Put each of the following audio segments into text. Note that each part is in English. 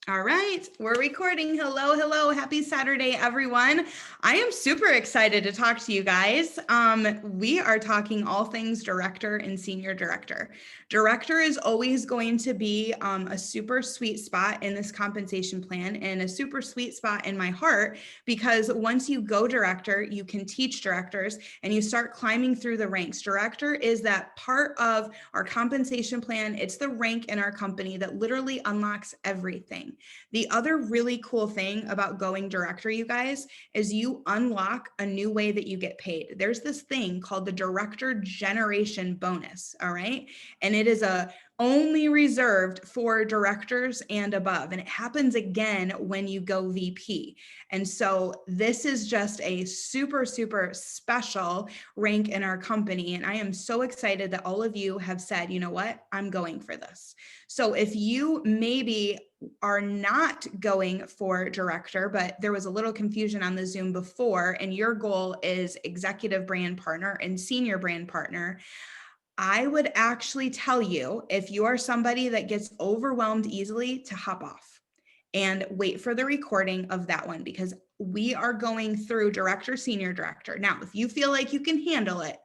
All right, we're recording. Hello, hello. Happy Saturday, everyone. I am super excited to talk to you guys. We are talking all things director and senior director. Director is always going to be a super sweet spot in this compensation plan and a super sweet spot in my heart, because once you go director, you can teach directors and you start climbing through the ranks. Director is that part of our compensation plan. It's the rank in our company that literally unlocks everything. The other really cool thing about going director, you guys, is you unlock a new way that you get paid. There's this thing called the director generation bonus, all right? And it is only reserved for directors and above. And it happens again when you go VP. And so this is just a super, super special rank in our company. And I am so excited that all of you have said, you know what, I'm going for this. So if you maybe are not going for director, but there was a little confusion on the Zoom before, and your goal is executive brand partner and senior brand partner, I would actually tell you, if you are somebody that gets overwhelmed easily, to hop off and wait for the recording of that one, because we are going through director, senior director. Now, if you feel like you can handle it,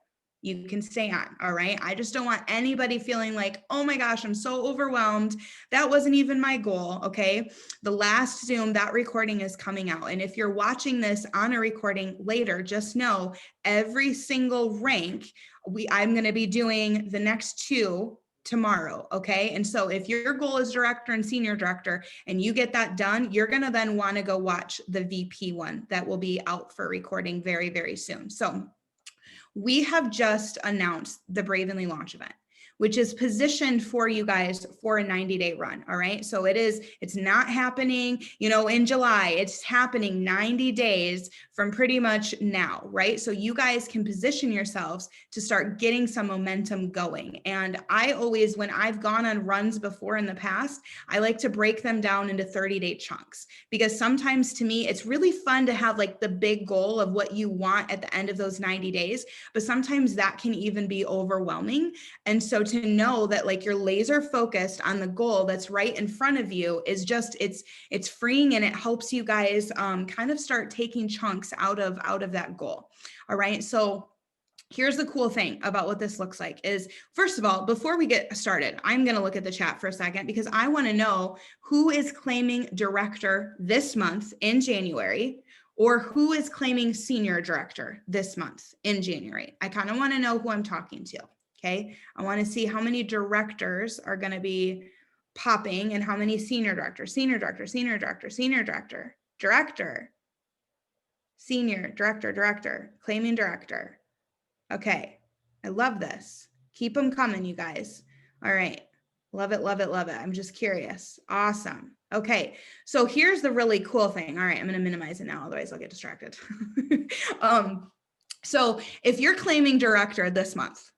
you can stay on, all right? I just don't want anybody feeling like, oh my gosh, I'm so overwhelmed. That wasn't even my goal, okay? The last Zoom, that recording is coming out. And if you're watching this on a recording later, just know every single rank, I'm gonna be doing the next two tomorrow, okay? And so if your goal is director and senior director and you get that done, you're gonna then wanna go watch the VP one that will be out for recording very, very soon. So we have just announced the Bravenly launch event, which is positioned for you guys for a 90-day run. All right. So it's not happening, in July. It's happening 90 days from pretty much now, right? So you guys can position yourselves to start getting some momentum going. And I always, when I've gone on runs before in the past, I like to break them down into 30-day chunks, because sometimes to me, it's really fun to have like the big goal of what you want at the end of those 90 days, but sometimes that can even be overwhelming. And so to know that like you're laser focused on the goal that's right in front of you is just, it's freeing, and it helps you guys kind of start taking chunks out of that goal. All right. So here's the cool thing about what this looks like is, first of all, before we get started, I'm going to look at the chat for a second, because I want to know who is claiming director this month in January, or who is claiming senior director this month in January. I kind of want to know who I'm talking to. Okay. I want to see how many directors are going to be popping and how many senior director, senior director, senior director, senior director, director, senior director, director, claiming director. Okay. I love this. Keep them coming, you guys. All right. Love it, love it, love it. I'm just curious. Awesome. Okay. So here's the really cool thing. All right. I'm going to minimize it now. Otherwise I'll get distracted. So if you're claiming director this month,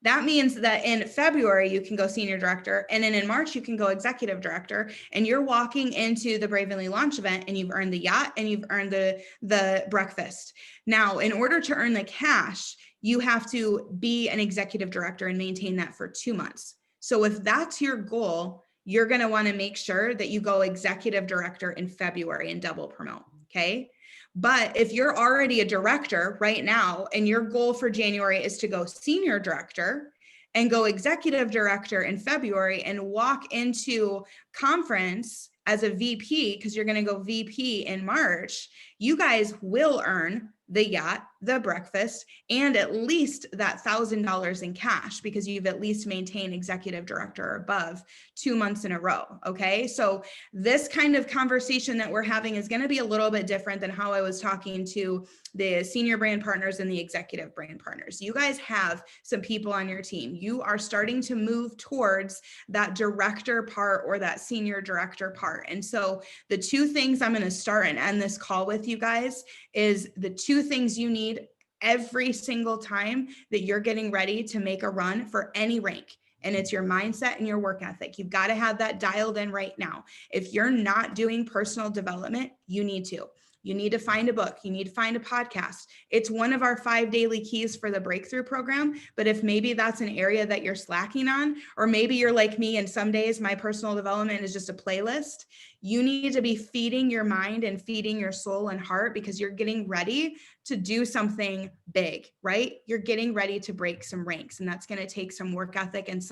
that means that in February, you can go senior director, and then in March, you can go executive director, and you're walking into the Bravenly launch event and you've earned the yacht and you've earned the breakfast. Now, in order to earn the cash, you have to be an executive director and maintain that for 2 months. So if that's your goal, you're going to want to make sure that you go executive director in February and double promote. Okay. But if you're already a director right now and your goal for January is to go senior director and go executive director in February and walk into conference as a VP, because you're going to go VP in March, you guys will earn the yacht, the breakfast, and at least that $1,000 in cash, because you've at least maintained executive director or above 2 months in a row. Okay. So this kind of conversation that we're having is going to be a little bit different than how I was talking to the senior brand partners and the executive brand partners. You guys have some people on your team. You are starting to move towards that director part or that senior director part. And so the two things I'm going to start and end this call with you guys is the two things you need every single time that you're getting ready to make a run for any rank. And it's your mindset and your work ethic. You've got to have that dialed in right now. If you're not doing personal development, you need to. You need to find a book. You need to find a podcast. It's one of our 5 daily keys for the breakthrough program. But if maybe that's an area that you're slacking on, or maybe you're like me and some days my personal development is just a playlist, you need to be feeding your mind and feeding your soul and heart, because you're getting ready to do something big, right? You're getting ready to break some ranks, and that's going to take some work ethic and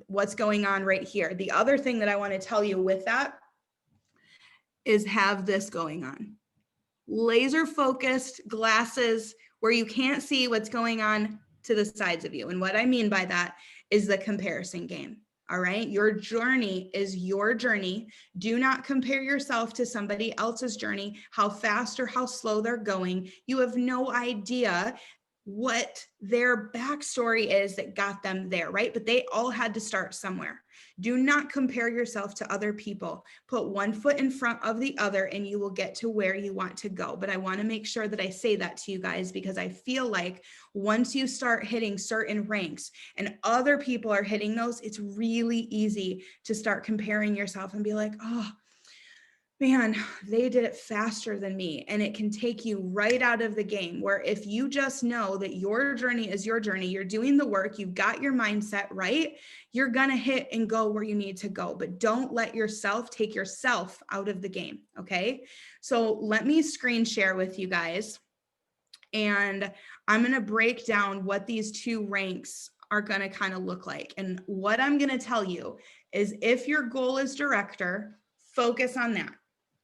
what's going on right here. The other thing that I want to tell you with that is have this going on. Laser focused glasses where you can't see what's going on to the sides of you. And what I mean by that is the comparison game. All right. Your journey is your journey. Do not compare yourself to somebody else's journey, how fast or how slow they're going. You have no idea what their backstory is that got them there, right? But they all had to start somewhere. Do not compare yourself to other people. Put one foot in front of the other and you will get to where you want to go. But I want to make sure that I say that to you guys, because I feel like once you start hitting certain ranks and other people are hitting those, it's really easy to start comparing yourself and be like, oh, man, they did it faster than me. And it can take you right out of the game, where if you just know that your journey is your journey, you're doing the work, you've got your mindset right, you're going to hit and go where you need to go. But don't let yourself take yourself out of the game. Okay. So let me screen share with you guys. And I'm going to break down what these 2 ranks are going to kind of look like. And what I'm going to tell you is, if your goal is director, focus on that.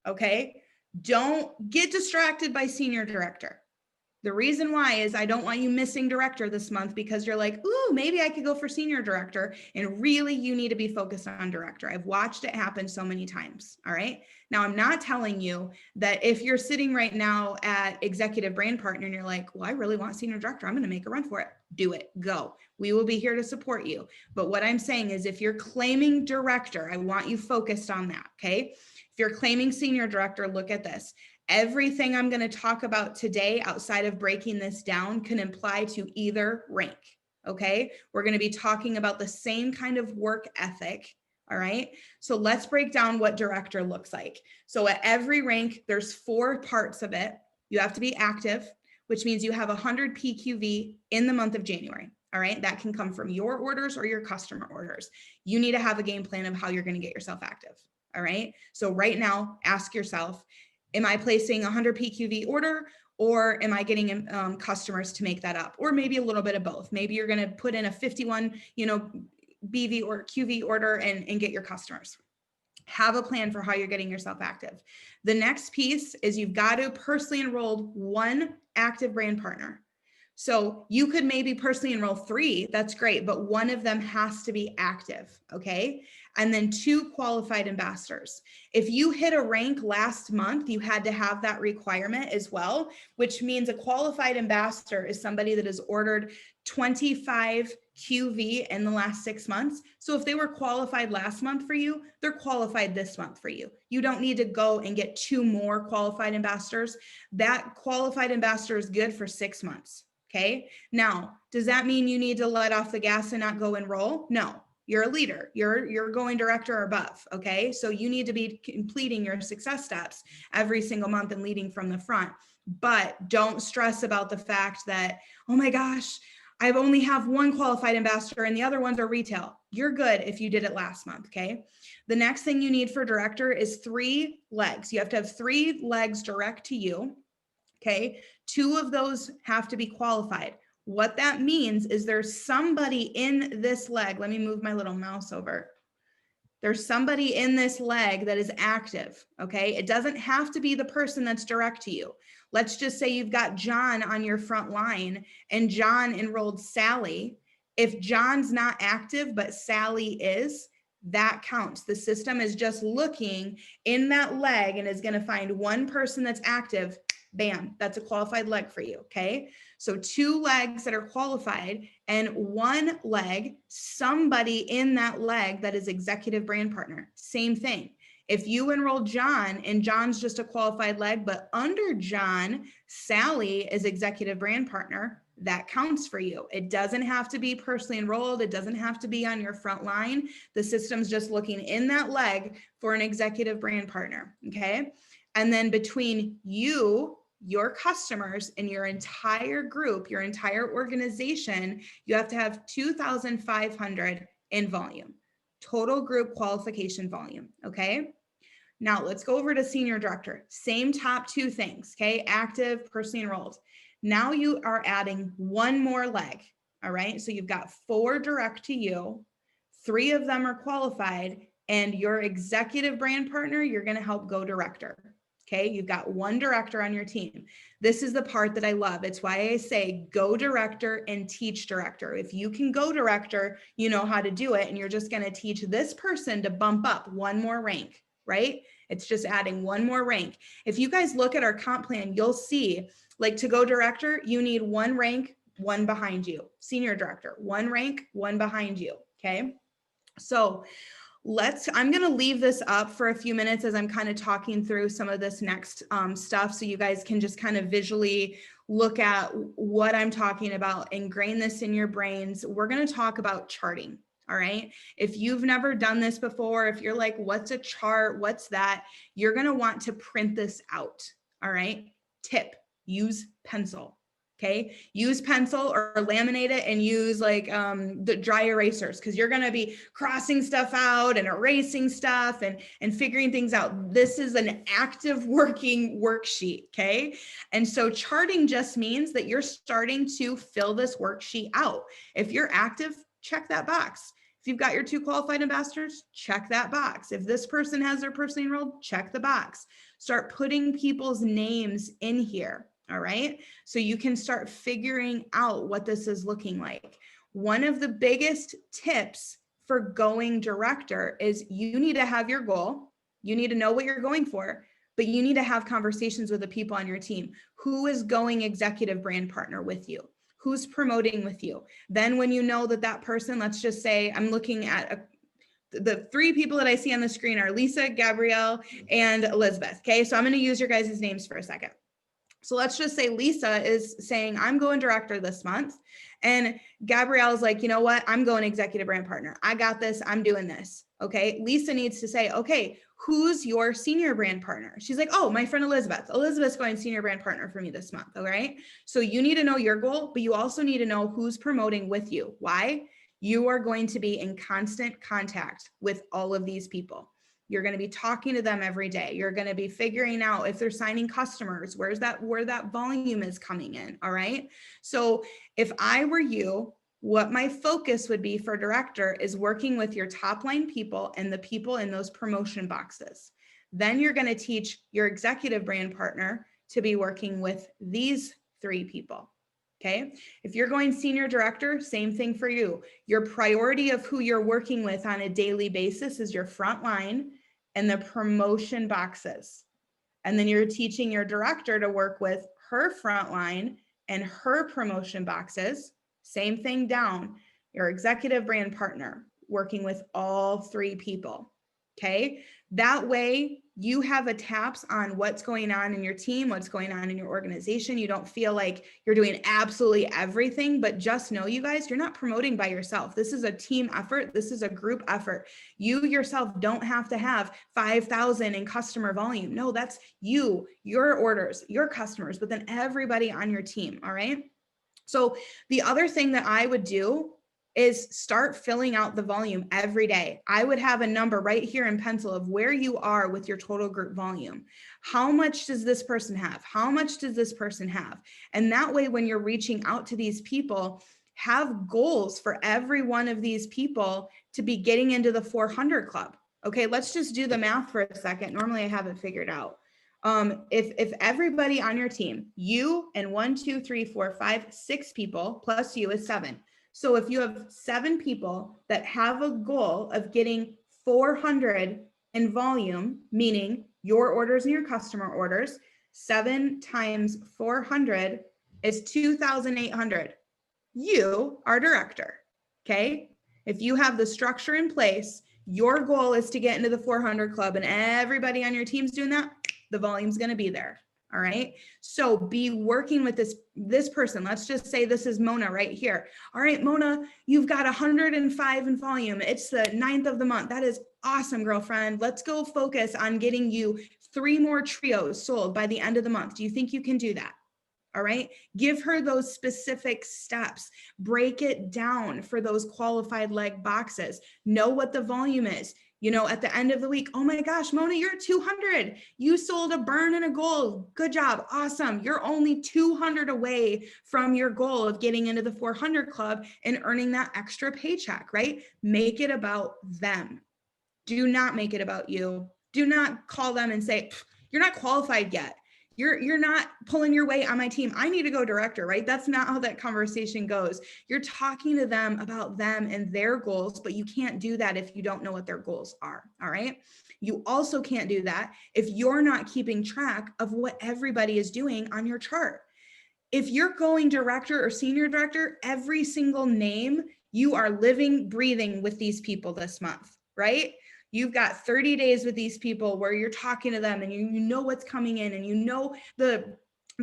Okay. Don't get distracted by senior director. The reason why is I don't want you missing director this month because you're like, ooh, maybe I could go for senior director. And really, you need to be focused on director. I've watched it happen so many times. All right. Now, I'm not telling you that if you're sitting right now at executive brand partner and you're like, well, I really want senior director, I'm going to make a run for it. Do it. Go. We will be here to support you. But what I'm saying is, if you're claiming director, I want you focused on that. Okay. If you're claiming senior director, look at this. Everything I'm going to talk about today, outside of breaking this down, can apply to either rank. Okay. We're going to be talking about the same kind of work ethic. All right. So let's break down what director looks like. So at every rank, there's 4 parts of it. You have to be active, which means you have 100 PQV in the month of January. All right. That can come from your orders or your customer orders. You need to have a game plan of how you're going to get yourself active. All right. So right now, ask yourself, am I placing 100 PQV order, or am I getting customers to make that up? Or maybe a little bit of both. Maybe you're going to put in a 51, BV or QV order and get your customers. Have a plan for how you're getting yourself active. The next piece is you've got to personally enroll 1 active brand partner. So you could maybe personally enroll 3, that's great, but 1 of them has to be active, okay? And then 2 qualified ambassadors. If you hit a rank last month, you had to have that requirement as well, which means a qualified ambassador is somebody that has ordered 25 QV in the last 6 months. So if they were qualified last month for you, they're qualified this month for you. You don't need to go and get 2 more qualified ambassadors. That qualified ambassador is good for 6 months. Okay. Now, does that mean you need to let off the gas and not go enroll? No, you're a leader. You're going director or above. Okay. So you need to be completing your success steps every single month and leading from the front. But don't stress about the fact that, oh my gosh, I only have 1 qualified ambassador and the other ones are retail. You're good if you did it last month. Okay. The next thing you need for director is 3 legs. You have to have 3 legs direct to you. Okay. 2 of those have to be qualified. What that means is there's somebody in this leg. Let me move my little mouse over. There's somebody in this leg that is active. Okay. It doesn't have to be the person that's direct to you. Let's just say you've got John on your front line and John enrolled Sally. If John's not active, but Sally is, that counts. The system is just looking in that leg and is going to find 1 person that's active. Bam, that's a qualified leg for you. Okay. So 2 legs that are qualified and 1 leg, somebody in that leg that is executive brand partner. Same thing. If you enroll John and John's just a qualified leg, but under John, Sally is executive brand partner, that counts for you. It doesn't have to be personally enrolled. It doesn't have to be on your front line. The system's just looking in that leg for an executive brand partner. Okay. And then between you, your customers, and your entire group, your entire organization, you have to have 2,500 in volume, total group qualification volume, okay? Now let's go over to senior director. Same top two things, okay? Active, personally enrolled. Now you are adding one more leg, all right? So you've got 4 direct to you, 3 of them are qualified, and your executive brand partner, you're gonna help go director, okay? You've got 1 director on your team. This is the part that I love. It's why I say go director and teach director. If you can go director, you know how to do it, and you're just gonna teach this person to bump up 1 more rank, right? It's just adding 1 more rank. If you guys look at our comp plan, you'll see like to go director, you need 1 rank, 1 behind you. Senior director, 1 rank, 1 behind you, okay? So I'm going to leave this up for a few minutes as I'm kind of talking through some of this next stuff so you guys can just kind of visually look at what I'm talking about, ingrain this in your brains. We're going to talk about charting. All right. If you've never done this before, if you're like, what's a chart? What's that? You're going to want to print this out. All right. Tip, use pencil. Okay. Use pencil or laminate it and use like the dry erasers, because you're going to be crossing stuff out and erasing stuff and figuring things out. This is an active working worksheet. Okay. And so charting just means that you're starting to fill this worksheet out. If you're active, check that box. If you've got your 2 qualified ambassadors, check that box. If this person has their personally enrolled, check the box. Start putting people's names in here, all right? So you can start figuring out what this is looking like. One of the biggest tips for going director is you need to have your goal. You need to know what you're going for, but you need to have conversations with the people on your team. Who is going executive brand partner with you? Who's promoting with you? Then when you know that person, let's just say I'm looking at the 3 people that I see on the screen are Lisa, Gabrielle, and Elizabeth. Okay, so I'm going to use your guys' names for a second. So let's just say Lisa is saying, I'm going director this month. And Gabrielle is like, you know what? I'm going executive brand partner. I got this. I'm doing this. Okay. Lisa needs to say, okay, who's your senior brand partner? She's like, oh, my friend Elizabeth. Elizabeth's going senior brand partner for me this month. All right. So you need to know your goal, but you also need to know who's promoting with you. Why? You are going to be in constant contact with all of these people. You're going to be talking to them every day. You're going to be figuring out if they're signing customers, where that volume is coming in. All right. So if I were you, what my focus would be for director is working with your top line people and the people in those promotion boxes. Then you're going to teach your executive brand partner to be working with these 3 people. Okay. If you're going senior director, same thing for you. Your priority of who you're working with on a daily basis is your front line and the promotion boxes. And then you're teaching your director to work with her front line and her promotion boxes. Same thing down. Your executive brand partner working with all 3 people. Okay. That way you have a taps on what's going on in your team, what's going on in your organization. You don't feel like you're doing absolutely everything, but just know, you guys, you're not promoting by yourself. This is a team effort. This is a group effort. You yourself don't have to have 5,000 in customer volume. No, that's you, your orders, your customers, but then everybody on your team. All right. So the other thing that I would do is start filling out the volume every day. I would have a number right here in pencil of where you are with your total group volume. How much does this person have? How much does this person have? And that way, when you're reaching out to these people, have goals for every one of these people to be getting into the 400 club. Okay, let's just do the math for a second. Normally I have it figured out. If everybody on your team, you and 1, 2, 3, 4, 5, 6 people plus you is 7. So if you have 7 people that have a goal of getting 400 in volume, meaning your orders and your customer orders, 7 times 400 is 2,800. You are director. Okay. If you have the structure in place, your goal is to get into the 400 club and everybody on your team's doing that, the volume's going to be there. All right. So be working with this person. Let's just say this is Mona right here. All right, Mona, you've got 105 in volume. It's the 9th of the month. That is awesome, girlfriend. Let's go focus on getting you 3 more trios sold by the end of the month. Do you think you can do that? All right. Give her those specific steps. Break it down for those qualified leg boxes. Know what the volume is. At the end of the week, oh my gosh, Mona, you're 200. You sold a burn and a goal. Good job. Awesome. You're only 200 away from your goal of getting into the 400 club and earning that extra paycheck, right? Make it about them. Do not make it about you. Do not call them and say, you're not qualified yet. You're not pulling your weight on my team. I need to go director, right? That's not how that conversation goes. You're talking to them about them and their goals, but you can't do that if you don't know what their goals are, all right? You also can't do that if you're not keeping track of what everybody is doing on your chart. If you're going director or senior director, every single name, you are living, breathing with these people this month, right? You've got 30 days with these people where you're talking to them and you know what's coming in and you know the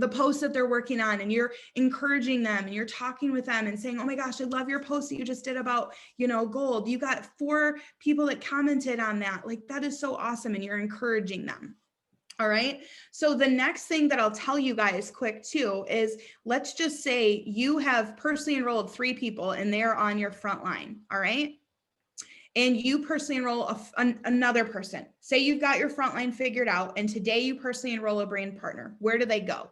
posts that they're working on, and you're encouraging them and you're talking with them and saying, oh my gosh, I love your post that you just did about, gold. You got 4 people that commented on that. Like, that is so awesome. And you're encouraging them. All right. So the next thing that I'll tell you guys quick too is, let's just say you have personally enrolled 3 people and they're on your front line. All right. And you personally enroll another person. Say you've got your front line figured out, and today you personally enroll a brand partner. Where do they go?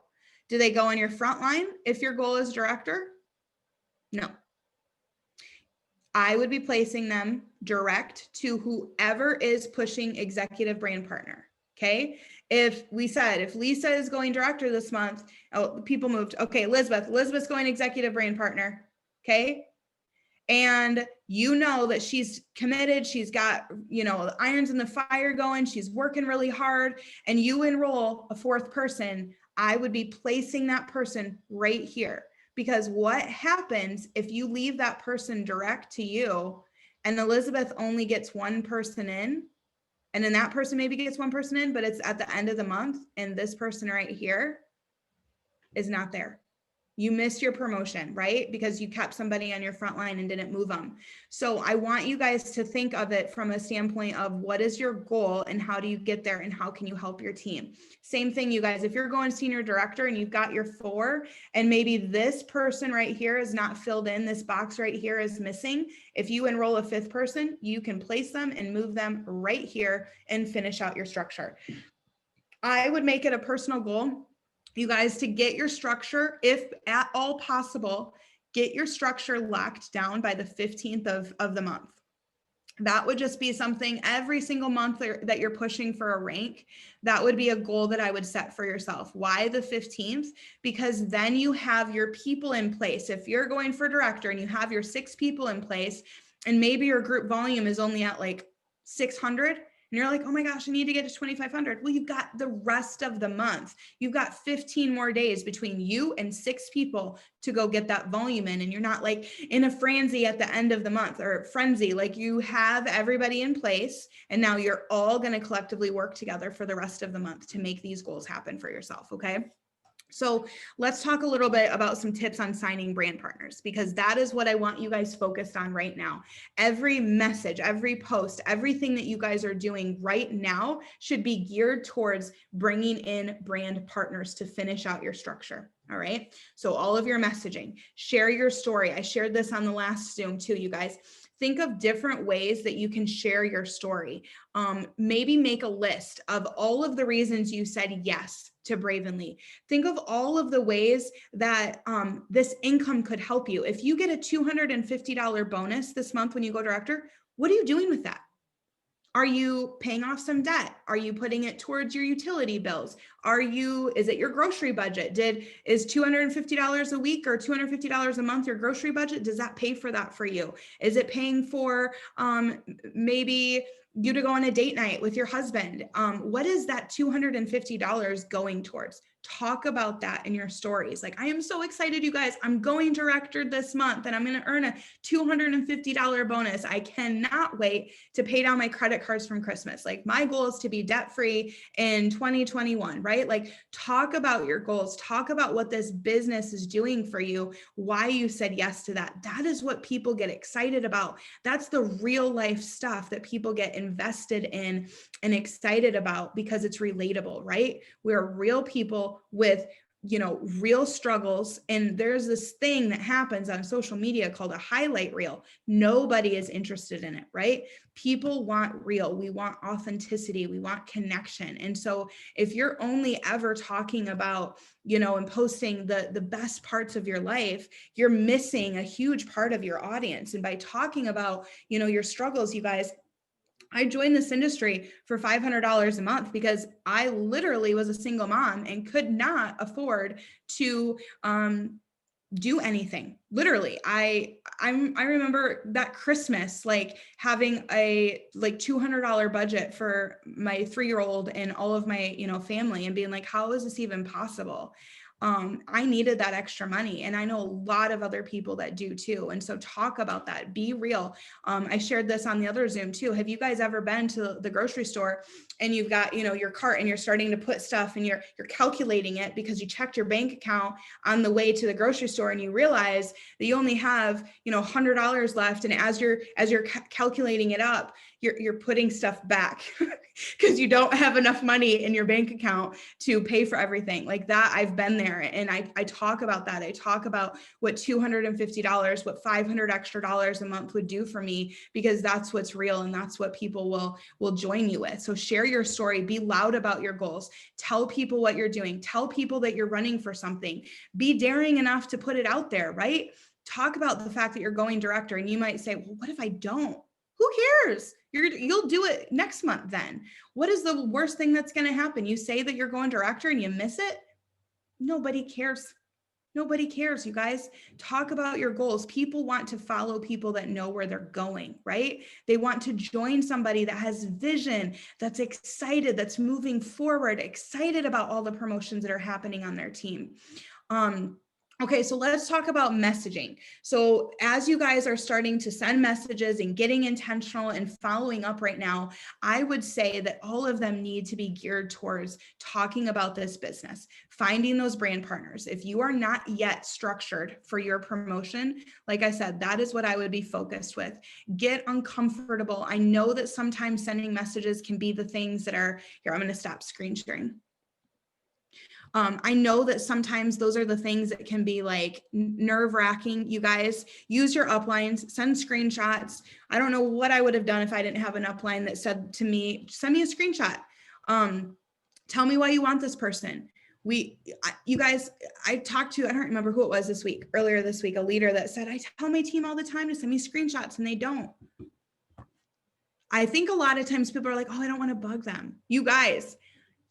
Do they go on your front line if your goal is director? No. I would be placing them direct to whoever is pushing executive brand partner. Okay. If Lisa is going director this month, people moved. Okay. Elizabeth's going executive brand partner. Okay. And you know that she's committed, she's got, irons in the fire going, she's working really hard, and you enroll a 4th person, I would be placing that person right here. Because what happens if you leave that person direct to you and Elizabeth only gets 1 person in, and then that person maybe gets 1 person in, but it's at the end of the month and this person right here is not there? You missed your promotion, right? Because you kept somebody on your front line and didn't move them. So I want you guys to think of it from a standpoint of, what is your goal and how do you get there and how can you help your team? Same thing, you guys, if you're going senior director and you've got your 4 and maybe this person right here is not filled in, this box right here is missing. If you enroll a 5th person, you can place them and move them right here and finish out your structure. I would make it a personal goal, you guys, to get your structure, if at all possible, get your structure locked down by the 15th of the month. That would just be something every single month that you're pushing for a rank. That would be a goal that I would set for yourself. Why the 15th? Because then you have your people in place. If you're going for director and you have your 6 people in place, and maybe your group volume is only at like 600, and you're like, oh my gosh, I need to get to 2,500. Well, you've got the rest of the month. You've got 15 more days between you and 6 people to go get that volume in. And you're not like in a frenzy at the end of the month, or frenzy, like you have everybody in place. And now you're all going to collectively work together for the rest of the month to make these goals happen for yourself. Okay. So let's talk a little bit about some tips on signing brand partners, because that is what I want you guys focused on right now. Every message, every post, everything that you guys are doing right now should be geared towards bringing in brand partners to finish out your structure. All right. So all of your messaging, share your story. I shared this on the last Zoom too, you guys. Think of different ways that you can share your story. Maybe make a list of all of the reasons you said yes to Bravenly. Think of all of the ways that this income could help you. If you get a $250 bonus this month when you go director, what are you doing with that? Are you paying off some debt? Are you putting it towards your utility bills? Is it your grocery budget? Is $250 a week or $250 a month your grocery budget? Does that pay for that for you? Is it paying for maybe you to go on a date night with your husband? What is that $250 going towards? Talk about that in your stories. Like, I am so excited, you guys, I'm going director this month and I'm going to earn a $250 bonus. I cannot wait to pay down my credit cards from Christmas. Like, my goal is to be debt-free in 2021, right? Like, talk about your goals, talk about what this business is doing for you, why you said yes to that. That is what people get excited about. That's the real life stuff that people get invested in and excited about because it's relatable, right? We're real people with real struggles. And there's this thing that happens on social media called a highlight reel. Nobody is interested in it, right? People want real. We want authenticity. We want connection. And so if you're only ever talking about, and posting the best parts of your life, you're missing a huge part of your audience. And by talking about, your struggles, you guys, I joined this industry for $500 a month because I literally was a single mom and could not afford to do anything. Literally, I remember that Christmas, like having a $200 budget for my 3-year-old and all of my family, and being like, how is this even possible? I needed that extra money, and I know a lot of other people that do too. And so talk about that, be real. I shared this on the other Zoom too. Have you guys ever been to the grocery store and you've got, your cart and you're starting to put stuff and you're calculating it because you checked your bank account on the way to the grocery store and you realize that you only have, $100 left. And as you're calculating it up, you're putting stuff back because you don't have enough money in your bank account to pay for everything like that. I've been there, and I talk about that. I talk about what $250, what $500 extra dollars a month would do for me, because that's what's real and that's what people will join you with. So share your story, be loud about your goals, tell people what you're doing, tell people that you're running for something, be daring enough to put it out there, right? Talk about the fact that you're going director, and you might say, well, what if I don't? Who cares? You'll do it next month then. What is the worst thing that's going to happen? You say that you're going director and you miss it? Nobody cares. Nobody cares, you guys. Talk about your goals. People want to follow people that know where they're going, right? They want to join somebody that has vision, that's excited, that's moving forward, excited about all the promotions that are happening on their team. Okay, so let's talk about messaging. So as you guys are starting to send messages and getting intentional and following up right now, I would say that all of them need to be geared towards talking about this business, finding those brand partners. If you are not yet structured for your promotion, like I said, that is what I would be focused with. Get uncomfortable. I know that sometimes sending messages can be the things that are, here, I'm going to stop screen sharing. I know that sometimes those are the things that can be like nerve-wracking. You guys use your uplines, send screenshots. I don't know what I would have done if I didn't have an upline that said to me, send me a screenshot. Tell me why you want this person. You guys, I talked to, I don't remember who it was earlier this week, a leader that said, I tell my team all the time to send me screenshots and they don't. I think a lot of times people are like, oh, I don't want to bug them. You guys,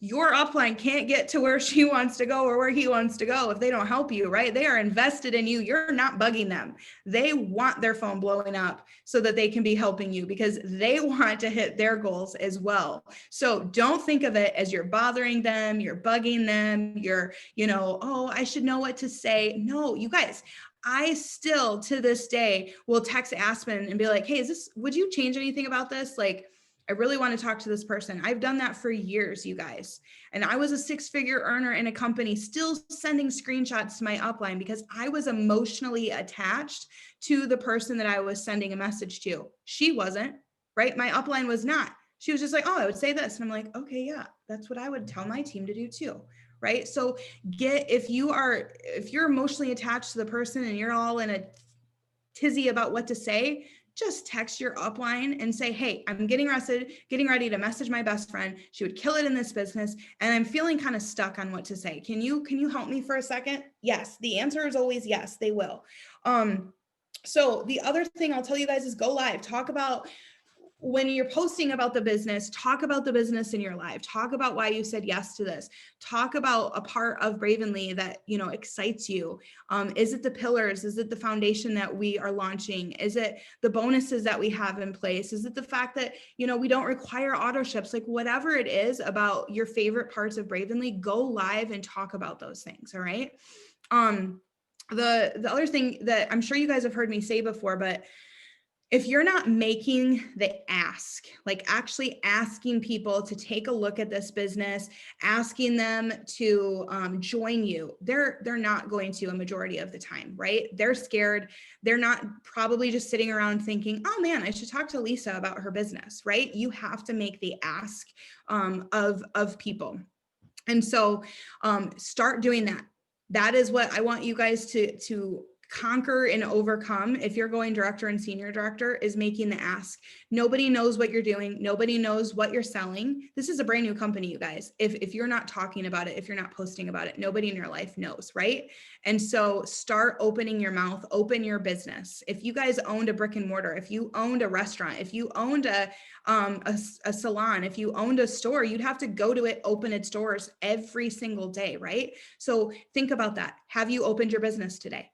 your upline can't get to where she wants to go or where he wants to go if they don't help you, right? They are invested in you. You're not bugging them. They want their phone blowing up so that they can be helping you because they want to hit their goals as well. So don't think of it as you're bothering them, you're bugging them, you're, oh, I should know what to say. No, you guys, I still to this day will text Aspen and be like, hey, would you change anything about this? Like, I really want to talk to this person. I've done that for years, you guys. And I was a 6-figure earner in a company still sending screenshots to my upline because I was emotionally attached to the person that I was sending a message to. She wasn't, right? My upline was not. She was just like, oh, I would say this. And I'm like, okay, yeah, that's what I would tell my team to do too. Right? So if you're emotionally attached to the person and you're all in a tizzy about what to say, just text your upline and say, hey, I'm getting ready to message my best friend. She would kill it in this business. And I'm feeling kind of stuck on what to say. Can you help me for a second? Yes. The answer is always yes, they will. So the other thing I'll tell you guys is go live. Talk about when you're posting about the business, talk about the business in your life, talk about why you said yes to this, talk about a part of Bravenly that, you know, excites you. Is it the pillars? Is it the foundation that we are launching? Is it the bonuses that we have in place? Is it the fact that, you know, we don't require auto ships? Like whatever it is about your favorite parts of Bravenly, go live and talk about those things. All right. The other thing that I'm sure you guys have heard me say before, but if you're not making the ask, like actually asking people to take a look at this business, asking them to join you, they're not going to a majority of the time, right? They're scared. They're not probably just sitting around thinking, oh man, I should talk to Lisa about her business, right? You have to make the ask of people. And so start doing that. That is what I want you guys to conquer and overcome if you're going director and senior director, is making the ask. Nobody knows what you're doing. Nobody knows what you're selling. This is a brand new company, you guys. If you're not talking about it, if you're not posting about it, nobody in your life knows, right? And so start opening your mouth, open your business. If you guys owned a brick and mortar, if you owned a restaurant, if you owned a salon, if you owned a store, you'd have to go to it, open its doors every single day, right? So think about that. Have you opened your business today?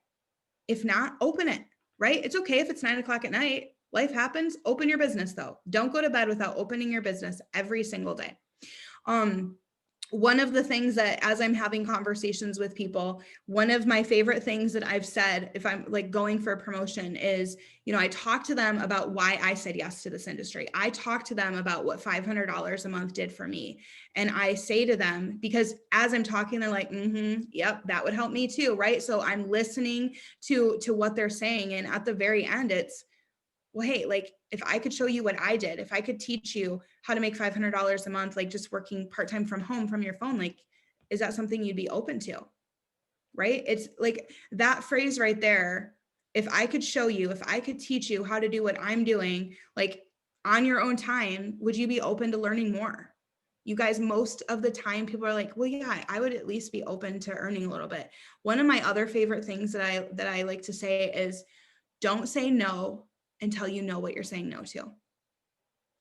If not, open it, right? It's okay if it's 9 o'clock at night. Life happens. Open your business though. Don't go to bed without opening your business every single day. One of the things that, as I'm having conversations with people, one of my favorite things that I've said, if I'm like going for a promotion, is, you know, I talk to them about why I said yes to this industry. I talk to them about what $500 a month did for me. And I say to them, because as I'm talking, they're like, yep, that would help me too. Right. So I'm listening to what they're saying. And at the very end, it's, well, hey, like if I could show you what I did, if I could teach you how to make $500 a month, like just working part-time from home from your phone, like, is that something you'd be open to? Right? It's like that phrase right there. If I could show you, if I could teach you how to do what I'm doing, like on your own time, would you be open to learning more? You guys, most of the time people are like, well, yeah, I would at least be open to earning a little bit. One of my other favorite things that I like to say is, don't say no until you know what you're saying no to.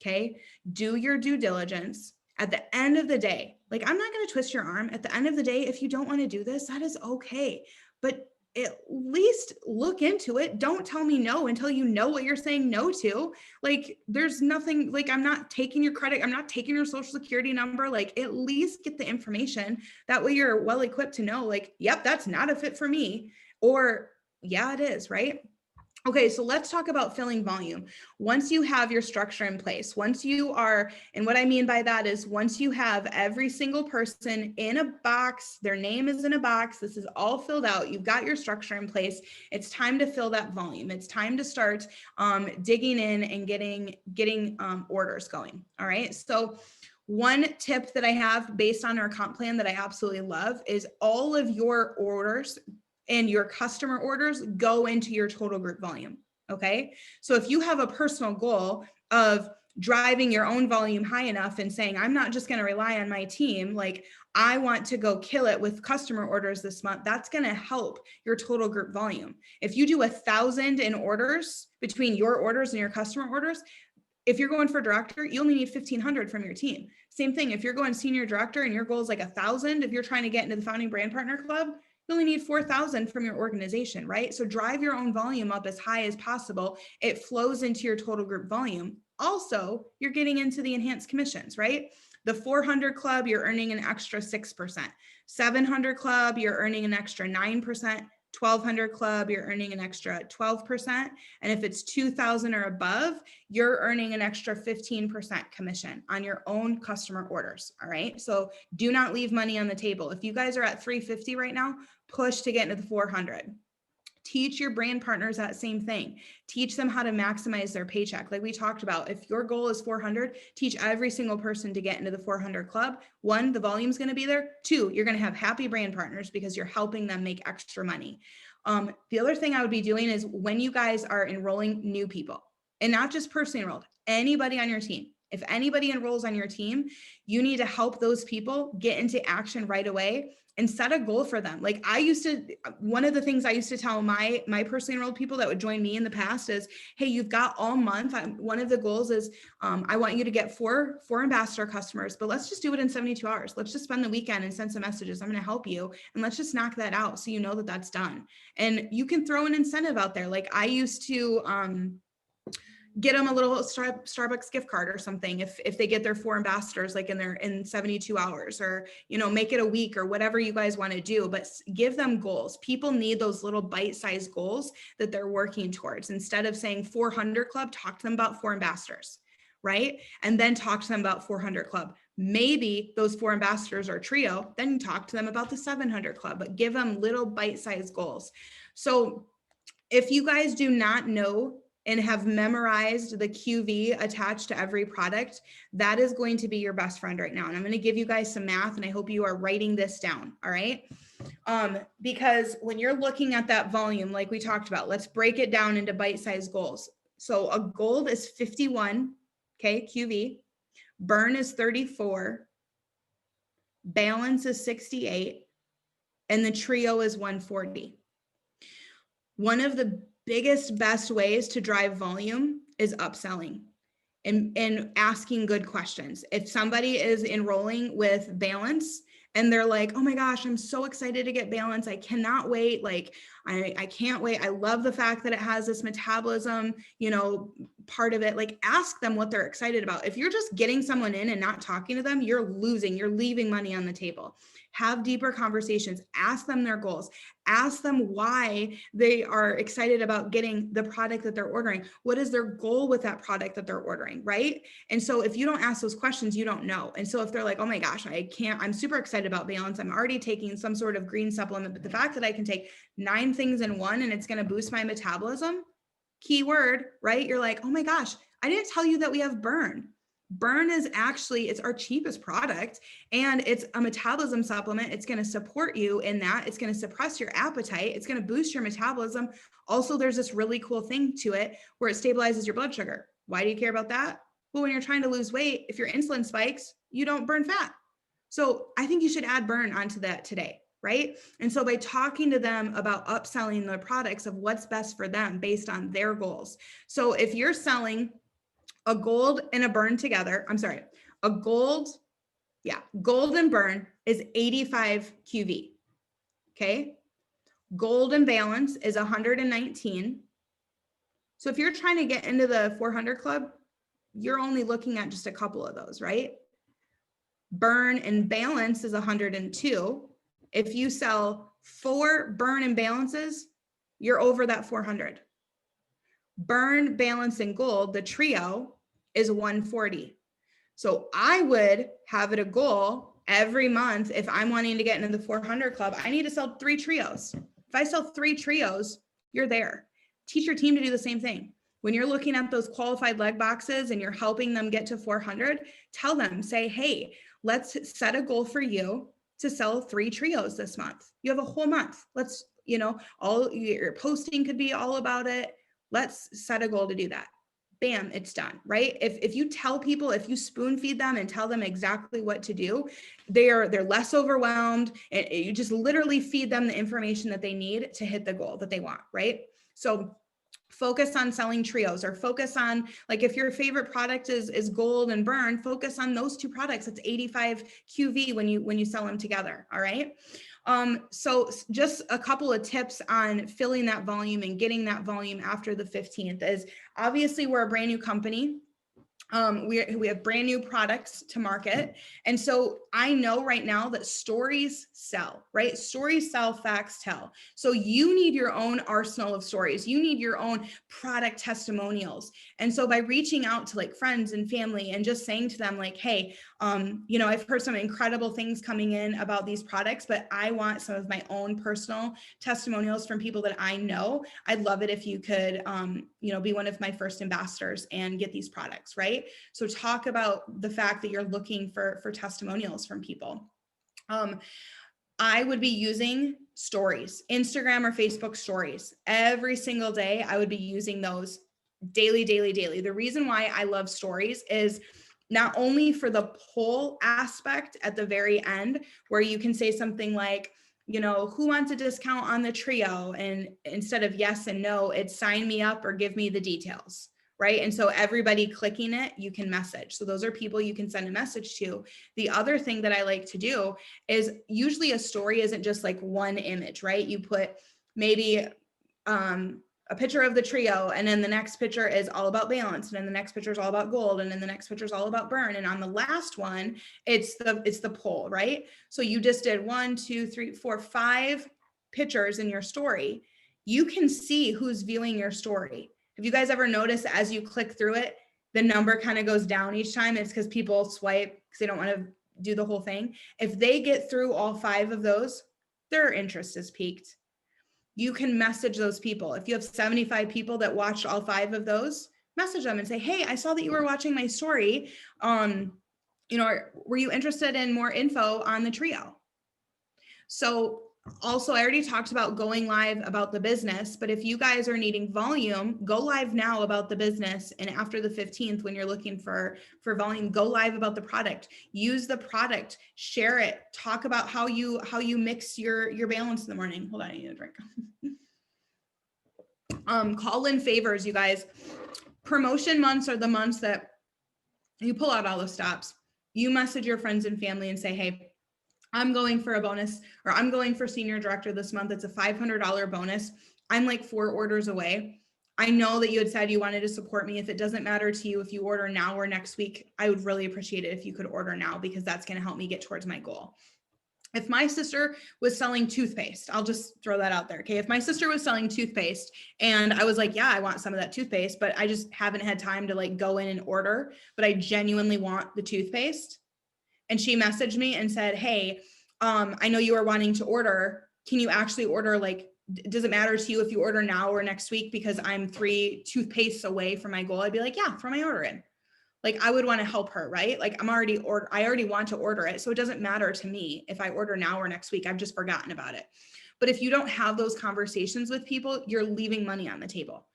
Okay. Do your due diligence. At the end of the day, like, I'm not going to twist your arm. At the end of the day, if you don't want to do this, that is okay. But at least look into it. Don't tell me no until you know what you're saying no to. Like, there's nothing, like, I'm not taking your credit. I'm not taking your social security number. Like, at least get the information. That way you're well equipped to know, like, yep, that's not a fit for me. Or yeah, it is, right? Okay, so let's talk about filling volume. Once you have your structure in place, once you are, and what I mean by that is once you have every single person in a box, their name is in a box, this is all filled out, you've got your structure in place, it's time to fill that volume. It's time to start digging in and getting orders going. All right, so one tip that I have based on our comp plan that I absolutely love is all of your orders and your customer orders go into your total group volume. Okay. So if you have a personal goal of driving your own volume high enough and saying, I'm not just going to rely on my team, like I want to go kill it with customer orders this month, that's going to help your total group volume. If you do 1,000 in orders between your orders and your customer orders, if you're going for director, you only need 1,500 from your team. Same thing. If you're going senior director and your goal is like 1,000, if you're trying to get into the founding brand partner club, you only need 4,000 from your organization, right? So drive your own volume up as high as possible. It flows into your total group volume. Also, you're getting into the enhanced commissions, right? The 400 club, you're earning an extra 6%. 700 club, you're earning an extra 9%. 1,200 club, you're earning an extra 12%. And if it's 2,000 or above, you're earning an extra 15% commission on your own customer orders. All right. So do not leave money on the table. If you guys are at 350 right now, push to get into the 400. Teach your brand partners that same thing. Teach them how to maximize their paycheck. Like we talked about, if your goal is 400, teach every single person to get into the 400 club. One, the volume's going to be there. Two, you're going to have happy brand partners because you're helping them make extra money. The other thing I would be doing is when you guys are enrolling new people, and not just personally enrolled, anybody on your team, If anybody enrolls on your team, you need to help those people get into action right away and set a goal for them. Like one of the things I used to tell my personally enrolled people that would join me in the past is, hey, you've got all month. One of the goals is I want you to get four ambassador customers, but let's just do it in 72 hours. Let's just spend the weekend and send some messages. I'm going to help you. And let's just knock that out so you know that that's done. And you can throw an incentive out there. Like I used to get them a little Starbucks gift card or something if they get their 4 ambassadors like in 72 hours, or make it a week or whatever you guys want to do, but give them goals. People need those little bite-sized goals that they're working towards. Instead of saying 400 club, talk to them about 4 ambassadors, right? And then talk to them about 400 club. Maybe those 4 ambassadors are trio, then talk to them about the 700 club, but give them little bite-sized goals. So if you guys do not know and have memorized the QV attached to every product, that is going to be your best friend right now. And I'm going to give you guys some math, and I hope you are writing this down. All right. Because when you're looking at that volume, like we talked about, let's break it down into bite-sized goals. So a gold is 51, okay, QV. Burn is 34. Balance is 68. And the trio is 140. One of the biggest, best ways to drive volume is upselling and asking good questions. If somebody is enrolling with balance and they're like, oh my gosh, I'm so excited to get balance. I cannot wait. Like, I can't wait. I love the fact that it has this metabolism, part of it. Like, ask them what they're excited about. If you're just getting someone in and not talking to them, you're leaving money on the table. Have deeper conversations, ask them their goals, ask them why they are excited about getting the product that they're ordering. What is their goal with that product that they're ordering, right? And so if you don't ask those questions, you don't know. And so if they're like, oh my gosh, I'm super excited about balance. I'm already taking some sort of green supplement, but the fact that I can take 9 things in one and it's going to boost my metabolism, keyword, right? You're like, oh my gosh, I didn't tell you that we have burn. Burn is actually, it's our cheapest product, and it's a metabolism supplement. It's going to support you in that. It's going to suppress your appetite. It's going to boost your metabolism. Also, there's this really cool thing to it where it stabilizes your blood sugar. Why do you care about that? Well, when you're trying to lose weight, if your insulin spikes, you don't burn fat. So I think you should add burn onto that today, right? And so by talking to them about upselling the products of what's best for them based on their goals. So if you're selling a gold and a burn together, gold and burn is 85 QV. Okay. Gold and balance is 119. So if you're trying to get into the 400 club, you're only looking at just a couple of those, right? Burn and balance is 102. If you sell 4 burn and balances, you're over that 400. Burn, balance, and gold, the trio, is 140. So I would have it a goal every month. If I'm wanting to get into the 400 club, I need to sell 3 trios. If I sell 3 trios, you're there. Teach your team to do the same thing. When you're looking at those qualified leg boxes and you're helping them get to 400, tell them, say, hey, let's set a goal for you to sell 3 trios this month. You have a whole month. Let's, all your posting could be all about it. Let's set a goal to do that. Bam, it's done, right? If you tell people, if you spoon feed them and tell them exactly what to do, they're less overwhelmed, and you just literally feed them the information that they need to hit the goal that they want, right? So focus on selling trios, or focus on, like, if your favorite product is gold and burn, focus on those 2 products. It's 85 QV when you sell them together. All right. So just a couple of tips on filling that volume and getting that volume after the 15th is, obviously we're a brand new company. We have brand new products to market. And so I know right now that stories sell, right? Stories sell, facts tell. So you need your own arsenal of stories. You need your own product testimonials. And so by reaching out to like friends and family and just saying to them like, hey, I've heard some incredible things coming in about these products, but I want some of my own personal testimonials from people that I know. I'd love it if you could, be one of my first ambassadors and get these products, right? So talk about the fact that you're looking for testimonials from people. I would be using stories, Instagram or Facebook stories. Every single day, I would be using those daily. The reason why I love stories is not only for the poll aspect at the very end, where you can say something like, who wants a discount on the trio? And instead of yes and no, it's sign me up or give me the details, right? And so everybody clicking it, you can message. So those are people you can send a message to. The other thing that I like to do is, usually a story isn't just like one image, right? You put maybe a picture of the trio, and then the next picture is all about balance, and then the next picture is all about gold, and then the next picture is all about burn, and on the last one it's the poll, right? So you just did 1, 2, 3, 4, 5 pictures in your story. You can see who's viewing your story. Have you guys ever noticed as you click through it, the number kind of goes down each time? It's because people swipe because they don't want to do the whole thing. If they get through all 5 of those, their interest is peaked. You can message those people. If you have 75 people that watched all 5 of those, message them and say, hey, I saw that you were watching my story. Were you interested in more info on the trio? So also, I already talked about going live about the business, but if you guys are needing volume, go live now about the business. And after the 15th, when you're looking for volume, go live about the product. Use the product, share it, talk about how you mix your balance in the morning. Hold on, I need a drink. Call in favors, you guys. Promotion months are the months that you pull out all the stops. You message your friends and family and say, hey, I'm going for a bonus, or I'm going for senior director this month. It's a $500 bonus. I'm like 4 orders away. I know that you had said you wanted to support me. If it doesn't matter to you, if you order now or next week, I would really appreciate it if you could order now, because that's going to help me get towards my goal. If my sister was selling toothpaste, I'll just throw that out there. Okay. If my sister was selling toothpaste and I was like, yeah, I want some of that toothpaste, but I just haven't had time to like go in and order, but I genuinely want the toothpaste. And she messaged me and said, hey, I know you are wanting to order. Can you actually order? Like, does it matter to you if you order now or next week? Because I'm 3 toothpastes away from my goal. I'd be like, yeah, throw my order in. Like, I would want to help her, right? Like, I already want to order it. So it doesn't matter to me if I order now or next week. I've just forgotten about it. But if you don't have those conversations with people, you're leaving money on the table.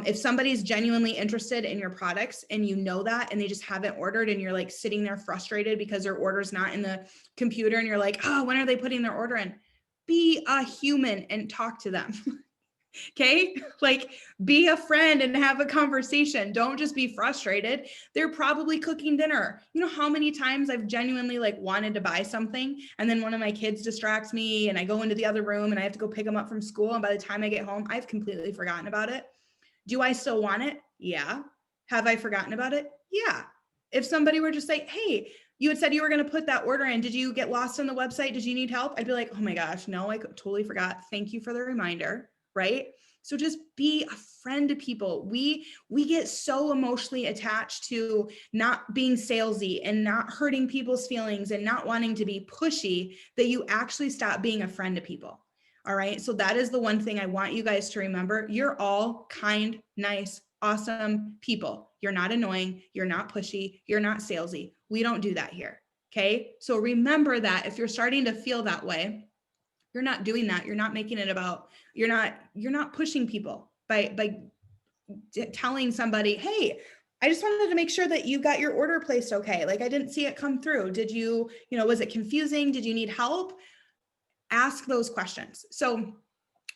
If somebody's genuinely interested in your products and you know that, and they just haven't ordered, and you're like sitting there frustrated because their order's not in the computer, and you're like, oh, when are they putting their order in? Be a human and talk to them. Okay. Like, be a friend and have a conversation. Don't just be frustrated. They're probably cooking dinner. You know how many times I've genuinely like wanted to buy something, and then one of my kids distracts me and I go into the other room and I have to go pick them up from school. And by the time I get home, I've completely forgotten about it. Do I still want it? Yeah. Have I forgotten about it? Yeah. If somebody were just like, hey, you had said you were going to put that order in. Did you get lost on the website? Did you need help? I'd be like, oh my gosh, no, I totally forgot. Thank you for the reminder. Right? So just be a friend to people. We get so emotionally attached to not being salesy and not hurting people's feelings and not wanting to be pushy that you actually stop being a friend to people. All right. So that is the one thing I want you guys to remember. You're all kind, nice, awesome people. You're not annoying. You're not pushy. You're not salesy. We don't do that here. Okay. So remember that if you're starting to feel that way, you're not doing that. You're not making it about, you're not pushing people by telling somebody, hey, I just wanted to make sure that you got your order placed okay. Like, I didn't see it come through. Did you, was it confusing? Did you need help? Ask those questions. So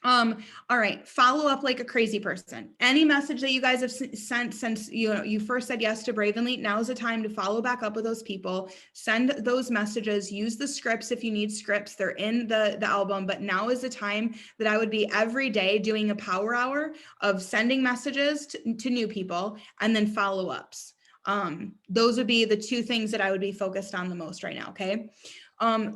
all right, follow up like a crazy person. Any message that you guys have sent since you first said yes to Bravenly, now is the time to follow back up with those people. Send those messages. Use the scripts if you need scripts. They're in the album, but now is the time that I would be every day doing a power hour of sending messages to new people and then follow-ups. Those would be the 2 things that I would be focused on the most right now, okay?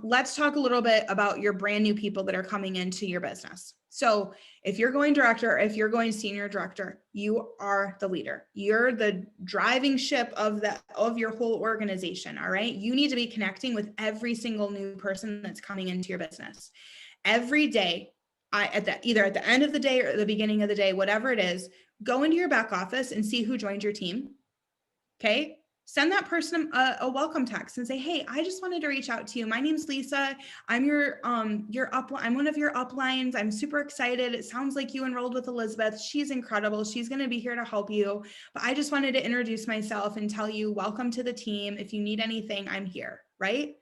Let's talk a little bit about your brand new people that are coming into your business. So if you're going director, if you're going senior director, you are the leader. You're the driving ship of your whole organization. All right. You need to be connecting with every single new person that's coming into your business. Every day, either at the end of the day or the beginning of the day, whatever it is, go into your back office and see who joined your team. Okay. Send that person a welcome text and say, hey, I just wanted to reach out to you. My name's Lisa. I'm your I'm one of your uplines. I'm super excited. It sounds like you enrolled with Elizabeth. She's incredible. She's going to be here to help you. But I just wanted to introduce myself and tell you, welcome to the team. If you need anything, I'm here, right?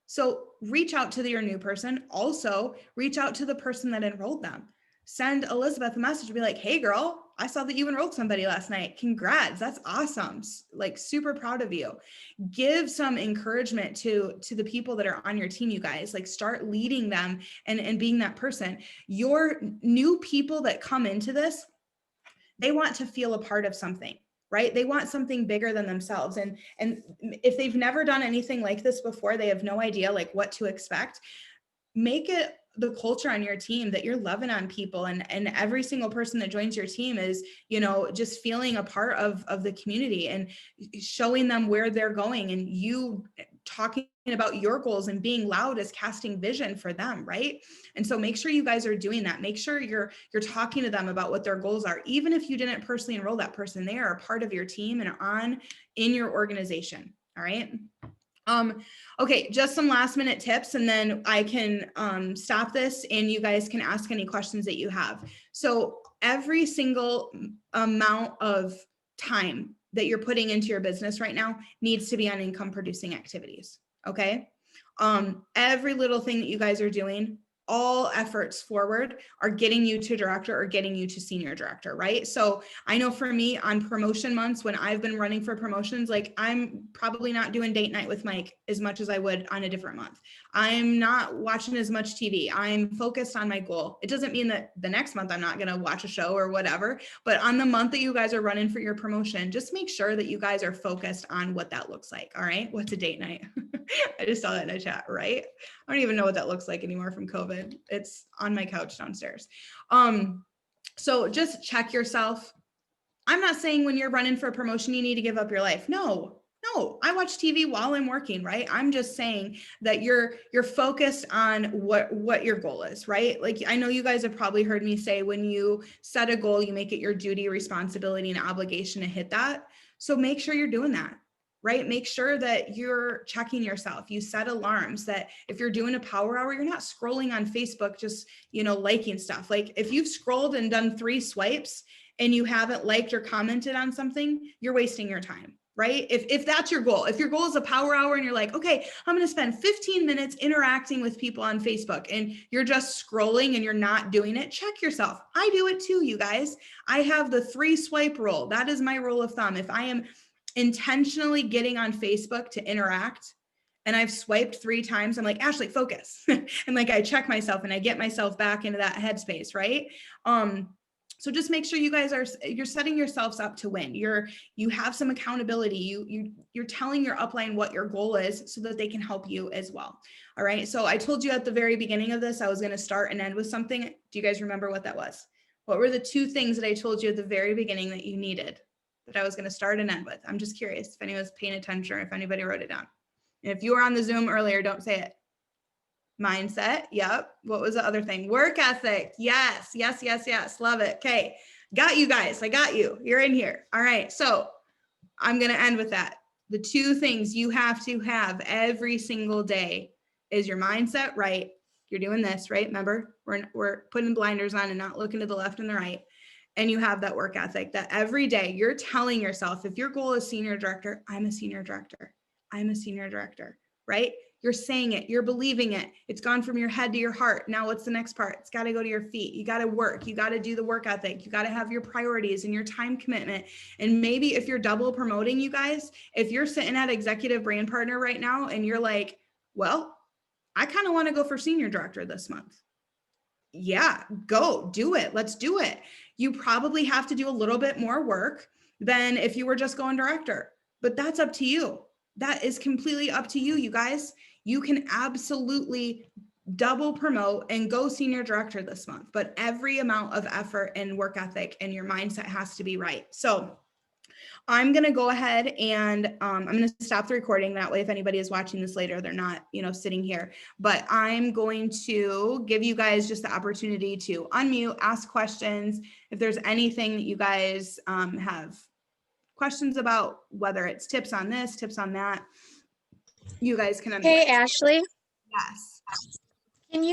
So reach out to your new person. Also reach out to the person that enrolled them. Send Elizabeth a message and be like, hey girl, I saw that you enrolled somebody last night. Congrats. That's awesome. Like super proud of you. Give some encouragement to the people that are on your team, you guys. Like start leading them and being that person. Your new people that come into this, they want to feel a part of something, right? They want something bigger than themselves. And if they've never done anything like this before, they have no idea like what to expect. Make it the culture on your team that you're loving on people, and every single person that joins your team is, you know, just feeling a part of the community and showing them where they're going, and you talking about your goals and being loud is casting vision for them, right? And so make sure you guys are doing that. Make sure you're talking to them about what their goals are. Even if you didn't personally enroll that person, they are a part of your team and in your organization. All right. Okay, just some last minute tips, and then I can stop this and you guys can ask any questions that you have. So every single amount of time that you're putting into your business right now needs to be on income producing activities. Okay. Every little thing that you guys are doing, all efforts forward are getting you to director or getting you to senior director, right? So I know for me on promotion months, when I've been running for promotions, like I'm probably not doing date night with Mike as much as I would on a different month. I'm not watching as much TV. I'm focused on my goal. It doesn't mean that the next month I'm not going to watch a show or whatever, but on the month that you guys are running for your promotion, just make sure that you guys are focused on what that looks like. All right. What's a date night? I just saw that in a chat, right? I don't even know what that looks like anymore from COVID. It's on my couch downstairs. So just check yourself. I'm not saying when you're running for a promotion, you need to give up your life. No, I watch TV while I'm working, right? I'm just saying that you're focused on what your goal is, right? Like I know you guys have probably heard me say, when you set a goal, you make it your duty, responsibility, and obligation to hit that. So make sure you're doing that, right? Make sure that you're checking yourself. You set alarms that if you're doing a power hour, you're not scrolling on Facebook, just, you know, liking stuff. Like if you've scrolled and done 3 swipes and you haven't liked or commented on something, you're wasting your time, right? If that's your goal, if your goal is a power hour and you're like, okay, I'm going to spend 15 minutes interacting with people on Facebook, and you're just scrolling and you're not doing it, check yourself. I do it too, you guys. I have the 3 swipe rule. That is my rule of thumb. If I am intentionally getting on Facebook to interact and I've swiped 3 times, I'm like, Ashley, focus. And like, I check myself and I get myself back into that headspace, right? So just make sure you guys you're setting yourselves up to win. You have some accountability. You're telling your upline what your goal is so that they can help you as well. All right. So I told you at the very beginning of this, I was going to start and end with something. Do you guys remember what that was? What were the 2 things that I told you at the very beginning that you needed, that I was going to start and end with? I'm just curious if anyone's paying attention or if anybody wrote it down. And if you were on the Zoom earlier, don't say it. Mindset. Yep. What was the other thing? Work ethic. Yes. Love it. Okay. Got you guys. I got you. You're in here. All right. So I'm going to end with that. The 2 things you have to have every single day is your mindset right. You're doing this, right? Remember, we're putting blinders on and not looking to the left and the right. And you have that work ethic that every day you're telling yourself, if your goal is senior director, I'm a senior director. I'm a senior director, right? You're saying it, you're believing it. It's gone from your head to your heart. Now what's the next part? It's got to go to your feet. You got to work. You got to do the work ethic. You got to have your priorities and your time commitment. And maybe if you're double promoting, you guys, if you're sitting at executive brand partner right now and you're like, well, I kind of want to go for senior director this month. Yeah, go do it. Let's do it. You probably have to do a little bit more work than if you were just going director, but that's up to you. That is completely up to you, you guys. You can absolutely double promote and go senior director this month, but every amount of effort and work ethic and your mindset has to be right. So I'm going to go ahead and I'm going to stop the recording. That way, if anybody is watching this later, they're not, sitting here, but I'm going to give you guys just the opportunity to unmute, ask questions. If there's anything that you guys have questions about whether it's tips on this, tips on that, you guys can. Hey, Ashley. Yes. Can you